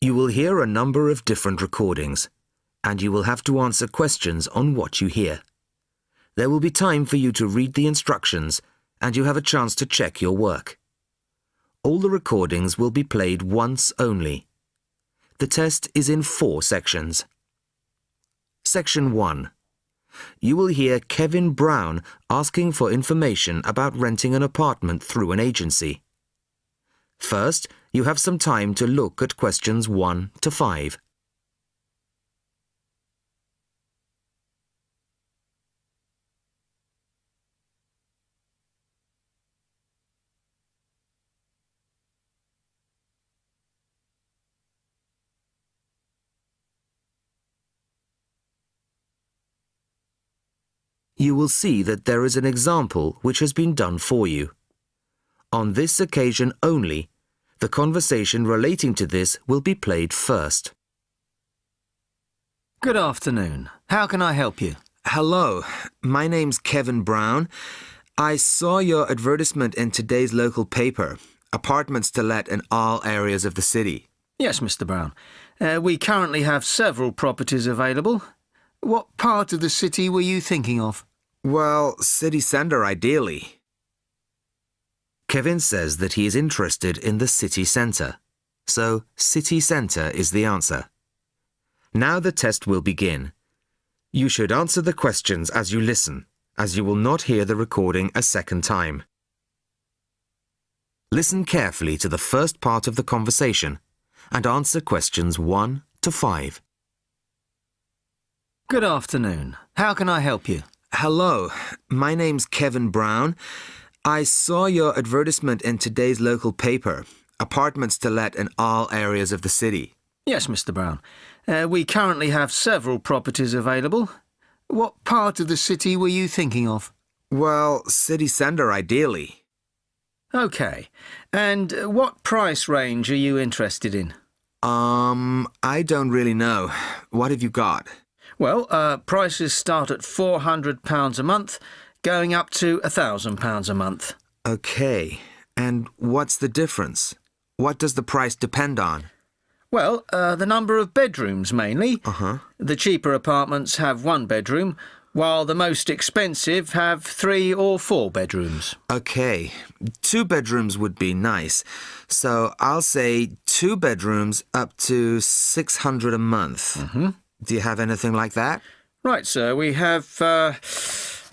You will hear a number of different recordings, and you will have to answer questions on what you hear. There will be time for you to read the instructions, and you have a chance to check your work. All the recordings will be played once only. The test is in 4 sections. Section 1. You will hear Kevin Brown asking for information about renting an apartment through an agency. First, you have some time to look at questions 1 to 5. You will see that there is an example which has been done for you. On this occasion only, the conversation relating to this will be played first. Good afternoon. How can I help you? Hello, my name's Kevin Brown. I saw your advertisement in today's local paper, apartments to let in all areas of the city. Yes, Mr. Brown. We currently have several properties available. What part of the city were you thinking of? Well, city centre ideally. Kevin says that he is interested in the city centre, so city centre is the answer. Now the test will begin. You should answer the questions as you listen, as you will not hear the recording a second time. Listen carefully to the first part of the conversation and answer questions 1 to 5. Good afternoon. How can I help you? Hello, my name's Kevin Brown. I saw your advertisement in today's local paper, apartments to let in all areas of the city. Yes, Mr. Brown. We currently have several properties available. What part of the city were you thinking of? Well, city centre ideally. OK. And what price range are you interested in? I don't really know. What have you got? Well, prices start at £400 a month, going up to £1,000 a month. OK. And what's the difference? What does the price depend on? Well, the number of bedrooms mainly. Uh-huh. The cheaper apartments have 1 bedroom, while the most expensive have 3 or 4 bedrooms. OK. 2 bedrooms would be nice. So I'll say 2 bedrooms up to £600 a month. Mm-hmm. Do you have anything like that? Right, sir. We have...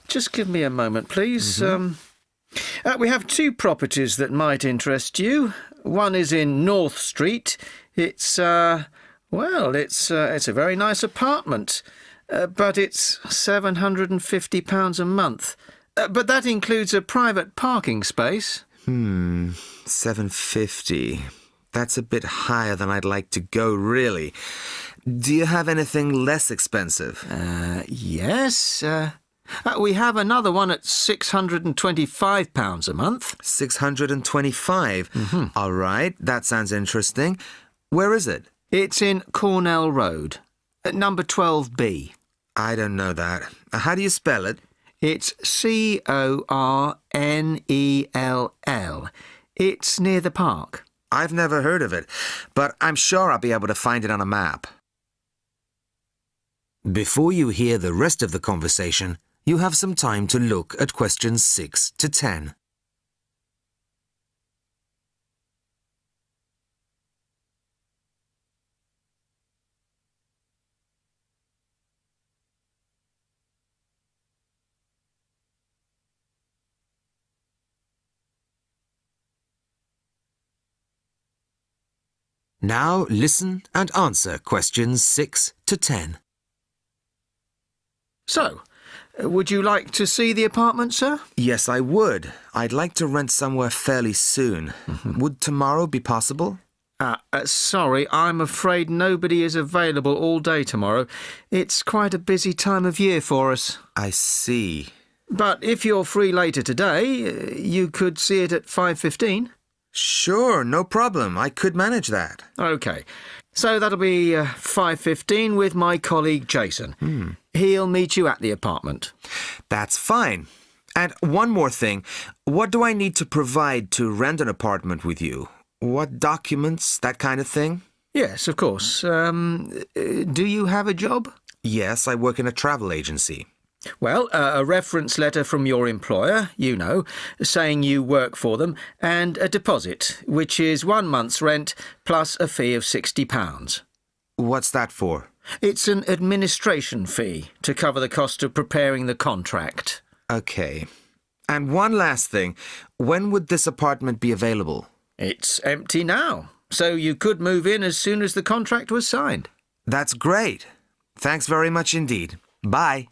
just give me a moment, please. Mm-hmm. We have 2 properties that might interest you. One is in North Street. It's a very nice apartment, but it's £750 a month. But that includes a private parking space. £750. That's a bit higher than I'd like to go, really. Do you have anything less expensive? Yes. We have another one at £625 a month. £625? Mm-hmm. All right, that sounds interesting. Where is it? It's in Cornell Road, at number 12B. I don't know that. How do you spell it? It's Cornell. It's near the park. I've never heard of it, but I'm sure I'll be able to find it on a map. Before you hear the rest of the conversation, you have some time to look at questions 6 to 10. Now listen and answer questions 6 to 10. So, would you like to see the apartment, sir? Yes, I would. I'd like to rent somewhere fairly soon. Would tomorrow be possible? Sorry, I'm afraid nobody is available all day tomorrow. It's quite a busy time of year for us. I see. But if you're free later today, you could see it at 5:15. Sure, no problem. I could manage that. OK. So that'll be 5:15 with my colleague Jason. He'll meet you at the apartment. That's fine. And one more thing. What do I need to provide to rent an apartment with you? What documents, that kind of thing? Yes, of course. Do you have a job? Yes, I work in a travel agency. Well, a reference letter from your employer, you know, saying you work for them, and a deposit, which is 1 month's rent plus a fee of £60. What's that for? It's an administration fee to cover the cost of preparing the contract. Okay. And one last thing. When would this apartment be available? It's empty now, so you could move in as soon as the contract was signed. That's great. Thanks very much indeed. Bye.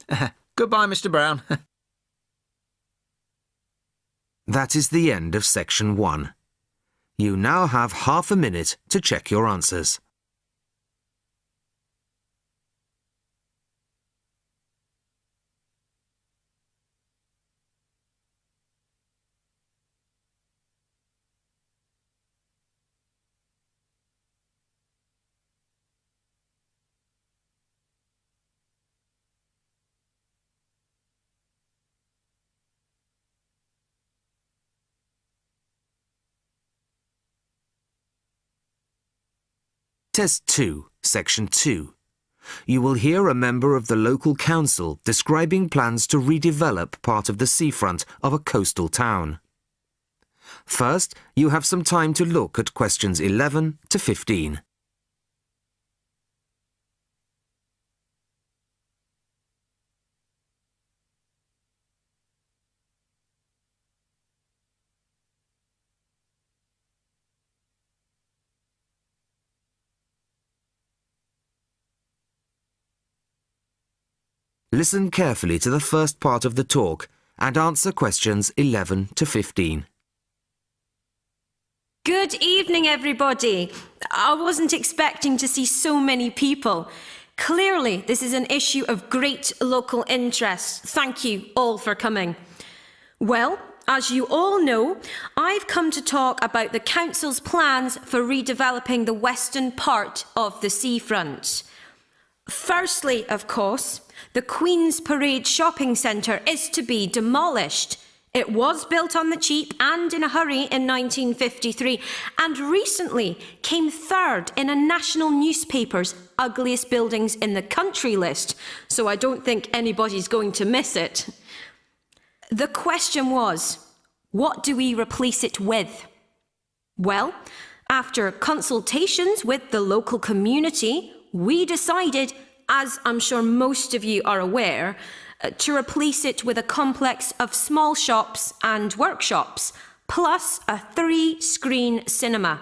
Goodbye, Mr. Brown. That is the end of section 1. You now have half a minute to check your answers. Test 2, Section 2. You will hear a member of the local council describing plans to redevelop part of the seafront of a coastal town. First, you have some time to look at questions 11 to 15. Listen carefully to the first part of the talk and answer questions 11 to 15. Good evening, everybody. I wasn't expecting to see so many people. Clearly, this is an issue of great local interest. Thank you all for coming. Well, as you all know, I've come to talk about the Council's plans for redeveloping the western part of the seafront. Firstly, of course, the Queen's Parade shopping centre is to be demolished. It was built on the cheap and in a hurry in 1953 and recently came third in a national newspaper's ugliest buildings in the country list, so I don't think anybody's going to miss it. The question was, what do we replace it with? Well, after consultations with the local community, we decided, as I'm sure most of you are aware, to replace it with a complex of small shops and workshops, plus a 3-screen cinema.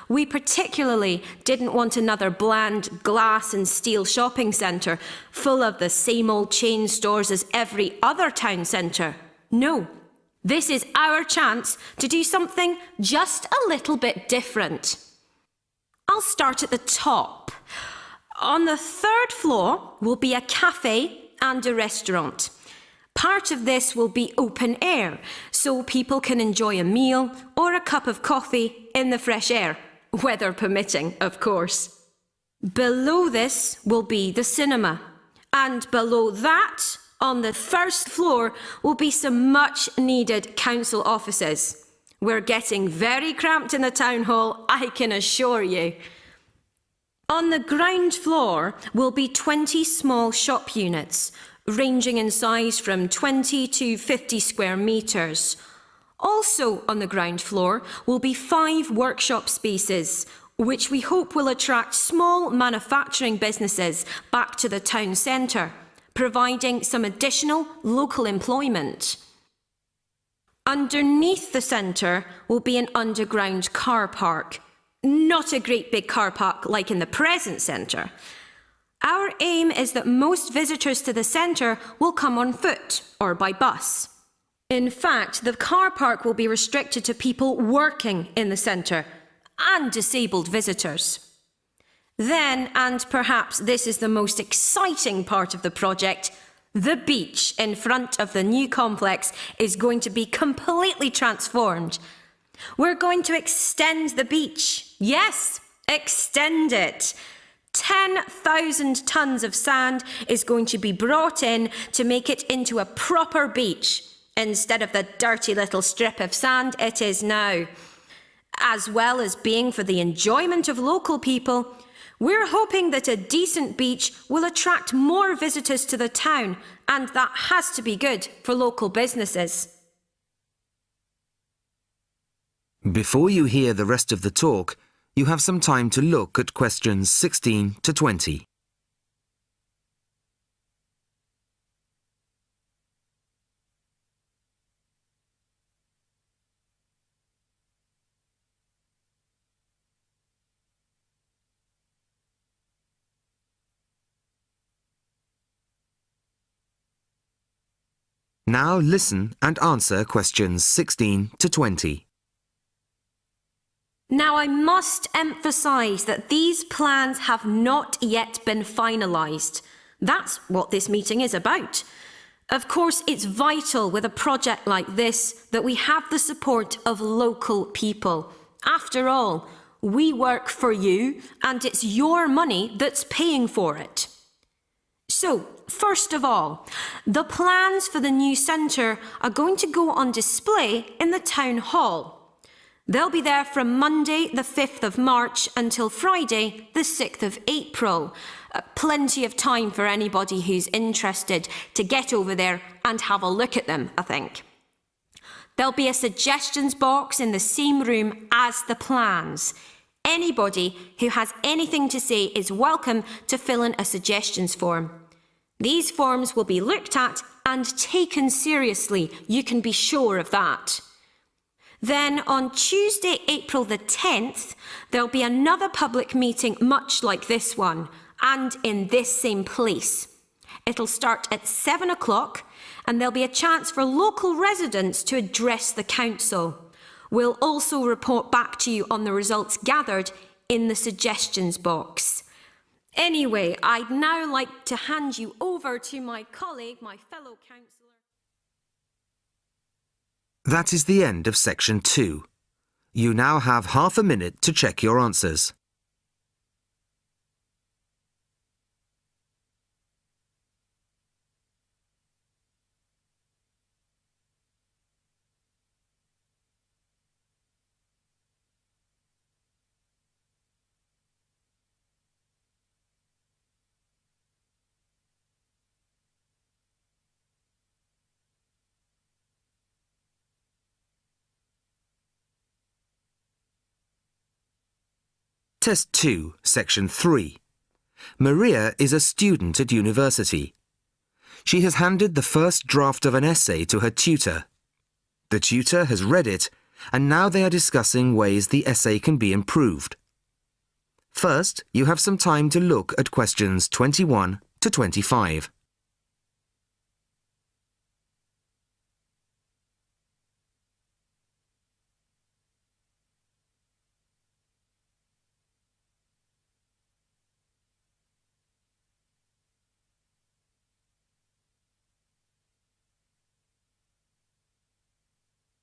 We particularly didn't want another bland glass and steel shopping centre full of the same old chain stores as every other town centre. No, this is our chance to do something just a little bit different. I'll start at the top. On the 3rd floor will be a cafe and a restaurant. Part of this will be open air, so people can enjoy a meal or a cup of coffee in the fresh air, weather permitting, of course. Below this will be the cinema, and below that, on the 1st floor, will be some much-needed council offices. We're getting very cramped in the town hall, I can assure you. On the ground floor will be 20 small shop units, ranging in size from 20 to 50 square metres. Also on the ground floor will be 5 workshop spaces, which we hope will attract small manufacturing businesses back to the town centre, providing some additional local employment. Underneath the centre will be an underground car park. Not a great big car park like in the present centre. Our aim is that most visitors to the centre will come on foot or by bus. In fact, the car park will be restricted to people working in the centre and disabled visitors. Then, and perhaps this is the most exciting part of the project, the beach in front of the new complex is going to be completely transformed. We're going to extend the beach. Yes, extend it. 10,000 tonnes of sand is going to be brought in to make it into a proper beach, instead of the dirty little strip of sand it is now. as well as being for the enjoyment of local people, we're hoping that a decent beach will attract more visitors to the town, and that has to be good for local businesses. Before you hear the rest of the talk, you have some time to look at questions 16 to 20. Now listen and answer questions 16 to 20. Now, I must emphasise that these plans have not yet been finalised. That's what this meeting is about. Of course, it's vital with a project like this that we have the support of local people. After all, we work for you, and it's your money that's paying for it. So, first of all, the plans for the new centre are going to go on display in the town hall. They'll be there from Monday the 5th of March until Friday the 6th of April. Plenty of time for anybody who's interested to get over there and have a look at them, I think. There'll be a suggestions box in the same room as the plans. Anybody who has anything to say is welcome to fill in a suggestions form. These forms will be looked at and taken seriously, you can be sure of that. Then on Tuesday, April the 10th, there'll be another public meeting much like this one, and in this same place. It'll start at 7 o'clock, and there'll be a chance for local residents to address the council. We'll also report back to you on the results gathered in the suggestions box. Anyway, I'd now like to hand you over to my colleague, my fellow councillor. That is the end of section 2. You now have half a minute to check your answers. Test 2, Section 3. Maria is a student at university. She has handed the first draft of an essay to her tutor. The tutor has read it, and now they are discussing ways the essay can be improved. First, you have some time to look at questions 21 to 25.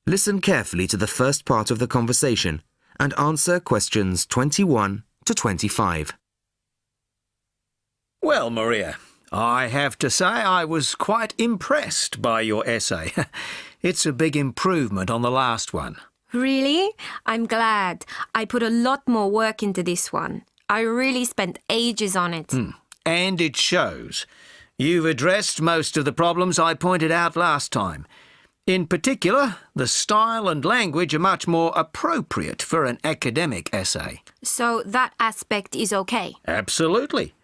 Listen carefully to the first part of the conversation and answer questions 21 to 25. Well, Maria, I have to say I was quite impressed by your essay. It's a big improvement on the last one. Really? I'm glad. I put a lot more work into this one. I really spent ages on it. And it shows. You've addressed most of the problems I pointed out last time. In particular, the style and language are much more appropriate for an academic essay. So that aspect is okay? Absolutely.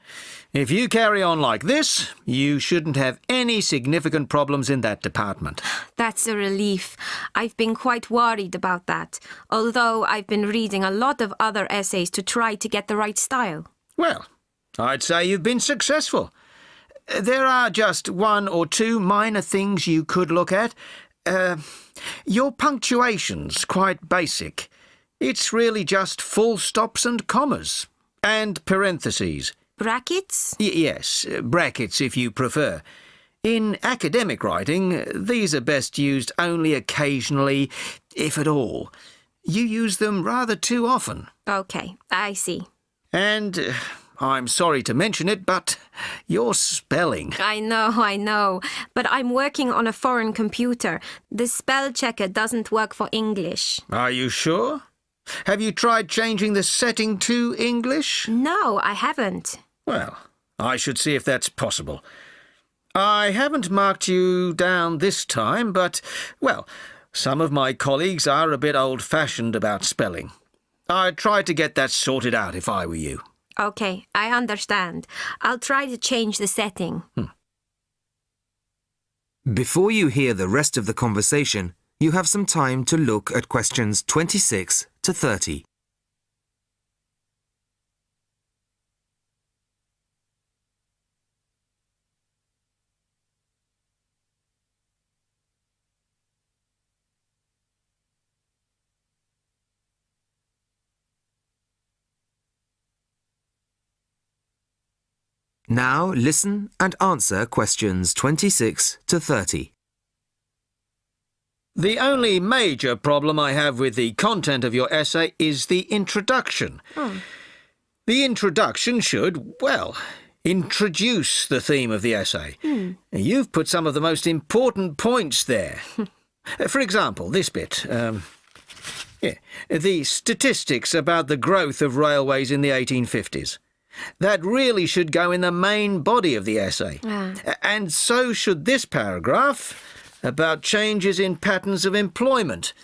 If you carry on like this, you shouldn't have any significant problems in that department. That's a relief. I've been quite worried about that, although I've been reading a lot of other essays to try to get the right style. Well, I'd say you've been successful. There are just one or two minor things you could look at. Your punctuation's quite basic. It's really just full stops and commas. And parentheses. Brackets? Yes, brackets if you prefer. In academic writing, these are best used only occasionally, if at all. You use them rather too often. Okay, I see. And I'm sorry to mention it, but your spelling. I know. But I'm working on a foreign computer. The spell checker doesn't work for English. Are you sure? Have you tried changing the setting to English? No, I haven't. Well, I should see if that's possible. I haven't marked you down this time, but, well, some of my colleagues are a bit old-fashioned about spelling. I'd try to get that sorted out if I were you. Okay, I understand. I'll try to change the setting. Before you hear the rest of the conversation, you have some time to look at questions 26 to 30. Now listen and answer questions 26 to 30. The only major problem I have with the content of your essay is the introduction. The introduction should, well, introduce the theme of the essay. You've put some of the most important points there. For example, this bit. The statistics about the growth of railways in the 1850s. That really should go in the main body of the essay. And so should this paragraph about changes in patterns of employment.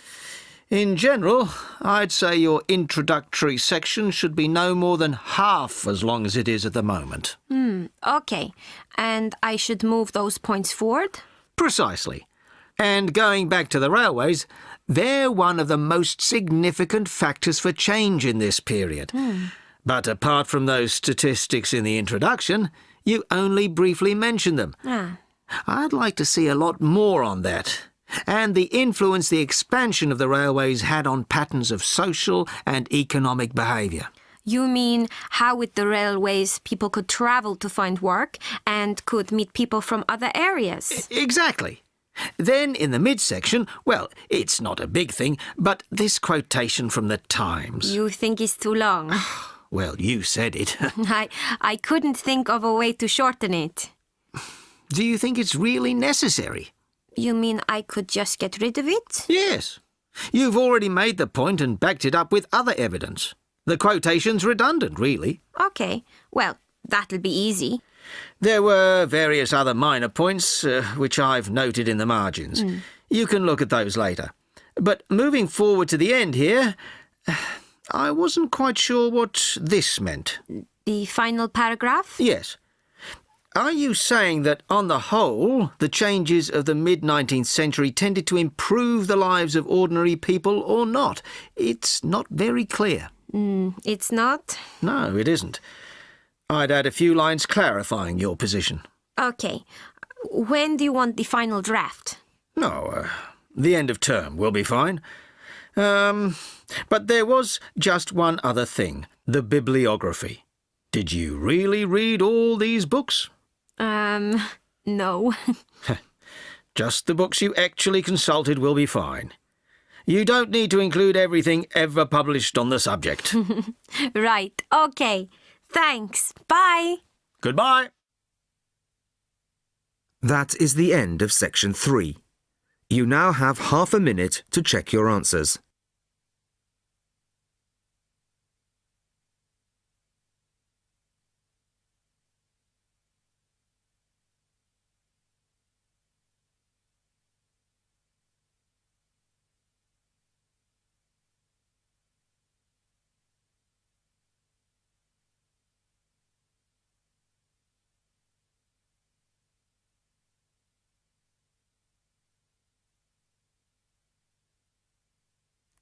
In general, I'd say your introductory section should be no more than half as long as it is at the moment. Okay, and I should move those points forward? Precisely. And going back to the railways, they're one of the most significant factors for change in this period. But apart from those statistics in the introduction, you only briefly mention them. I'd like to see a lot more on that, and the influence the expansion of the railways had on patterns of social and economic behaviour. You mean how with the railways people could travel to find work and could meet people from other areas? Exactly. Then in the midsection, well, it's not a big thing, but this quotation from the Times. You think it's too long? Well, you said it. I couldn't think of a way to shorten it. Do you think it's really necessary? You mean I could just get rid of it? Yes. You've already made the point and backed it up with other evidence. The quotation's redundant, really. Okay, well, that'll be easy. There were various other minor points, which I've noted in the margins. You can look at those later. But moving forward to the end here, I wasn't quite sure what this meant. The final paragraph? Yes. Are you saying that, on the whole, the changes of the mid-19th century tended to improve the lives of ordinary people or not? It's not very clear. It's not? No, it isn't. I'd add a few lines clarifying your position. Okay. When do you want the final draft? No, the end of term will be fine. But there was just one other thing, the bibliography. Did you really read all these books? No. Just the books you actually consulted will be fine. You don't need to include everything ever published on the subject. Right, okay. Thanks. Bye. Goodbye. That is the end of section 3. You now have half a minute to check your answers.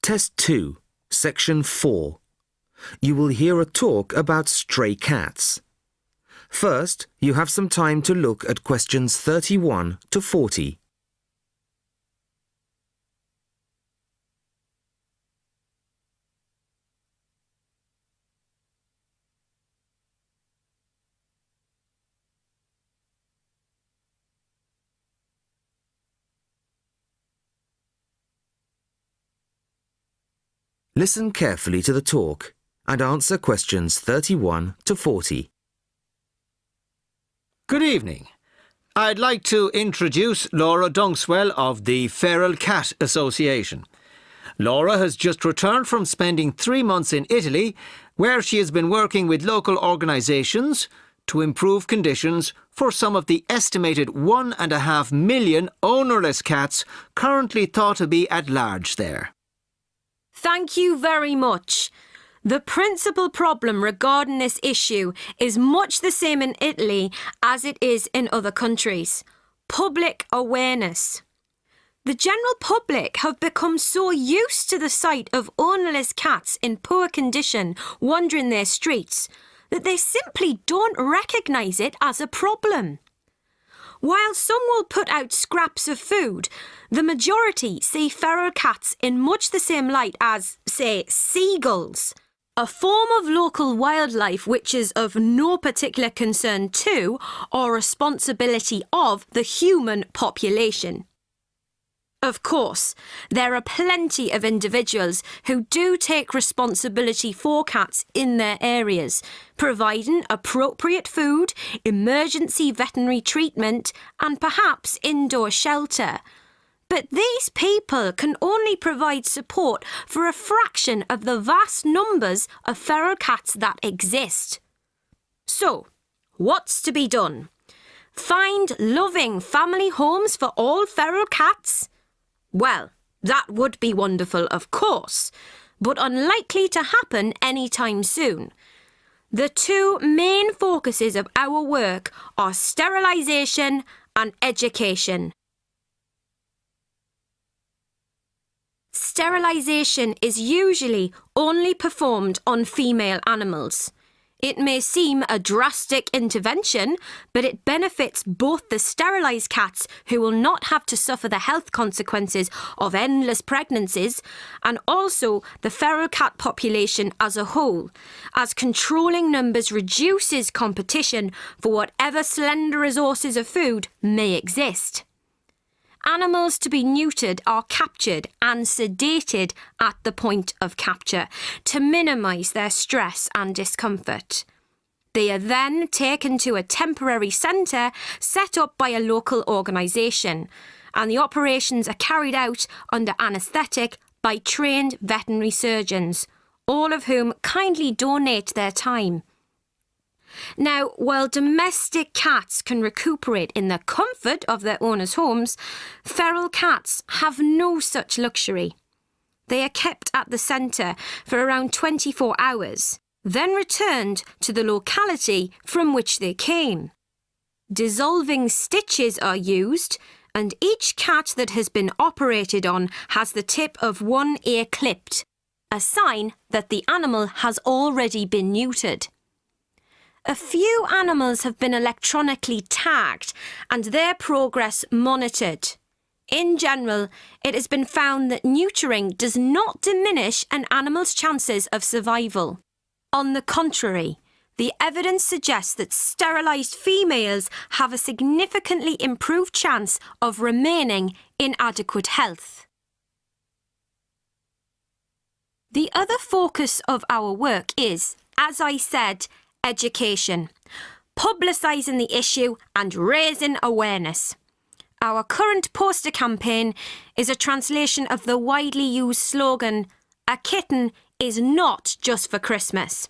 Test 2, Section 4. You will hear a talk about stray cats. First, you have some time to look at questions 31 to 40. Listen carefully to the talk and answer questions 31 to 40. Good evening. I'd like to introduce Laura Dongswell of the Feral Cat Association. Laura has just returned from spending 3 months in Italy, where she has been working with local organisations to improve conditions for some of the estimated 1.5 million ownerless cats currently thought to be at large there. Thank you very much. The principal problem regarding this issue is much the same in Italy as it is in other countries. Public awareness. The general public have become so used to the sight of ownerless cats in poor condition wandering their streets that they simply don't recognise it as a problem. While some will put out scraps of food, the majority see feral cats in much the same light as, say, seagulls, a form of local wildlife which is of no particular concern to or responsibility of the human population. Of course, there are plenty of individuals who do take responsibility for cats in their areas, providing appropriate food, emergency veterinary treatment, and perhaps indoor shelter. But these people can only provide support for a fraction of the vast numbers of feral cats that exist. So, what's to be done? Find loving family homes for all feral cats? Well, that would be wonderful, of course, but unlikely to happen anytime soon. The two main focuses of our work are sterilisation and education. Sterilisation is usually only performed on female animals. It may seem a drastic intervention, but it benefits both the sterilised cats, who will not have to suffer the health consequences of endless pregnancies, and also the feral cat population as a whole, as controlling numbers reduces competition for whatever slender resources of food may exist. Animals to be neutered are captured and sedated at the point of capture to minimise their stress and discomfort. They are then taken to a temporary centre set up by a local organisation, and the operations are carried out under anaesthetic by trained veterinary surgeons, all of whom kindly donate their time. Now, while domestic cats can recuperate in the comfort of their owners' homes, feral cats have no such luxury. They are kept at the centre for around 24 hours, then returned to the locality from which they came. Dissolving stitches are used, and each cat that has been operated on has the tip of one ear clipped, a sign that the animal has already been neutered. A few animals have been electronically tagged and their progress monitored. In general, it has been found that neutering does not diminish an animal's chances of survival. On the contrary, the evidence suggests that sterilised females have a significantly improved chance of remaining in adequate health. The other focus of our work is, as I said, education, publicising the issue and raising awareness. Our current poster campaign is a translation of the widely used slogan, "A kitten is not just for Christmas."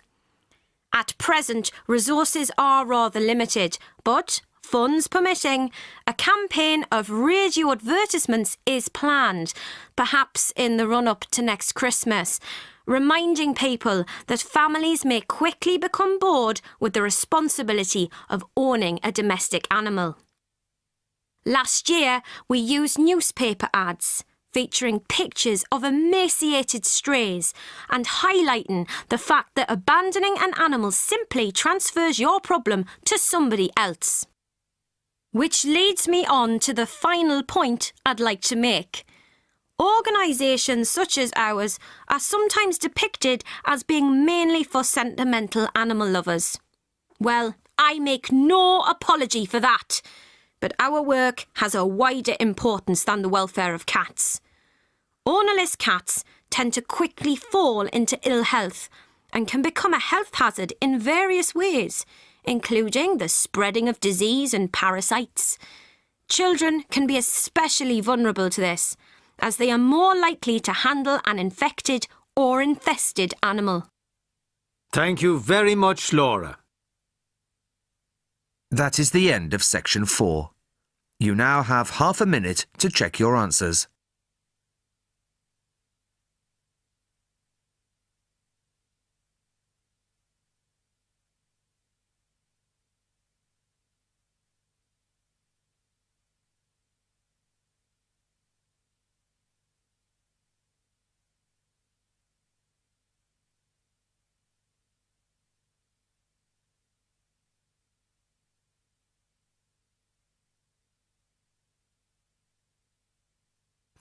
At present, resources are rather limited, but, funds permitting, a campaign of radio advertisements is planned, perhaps in the run-up to next Christmas, reminding people that families may quickly become bored with the responsibility of owning a domestic animal. Last year, we used newspaper ads featuring pictures of emaciated strays and highlighting the fact that abandoning an animal simply transfers your problem to somebody else. Which leads me on to the final point I'd like to make. Organisations such as ours are sometimes depicted as being mainly for sentimental animal lovers. Well, I make no apology for that, but our work has a wider importance than the welfare of cats. Ownerless cats tend to quickly fall into ill health and can become a health hazard in various ways, including the spreading of disease and parasites. Children can be especially vulnerable to this, as they are more likely to handle an infected or infested animal. Thank you very much, Laura. That is the end of section 4. You now have half a minute to check your answers.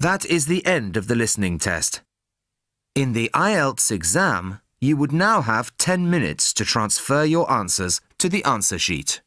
That is the end of the listening test. In the Ielts exam, you would now have 10 minutes to transfer your answers to the answer sheet.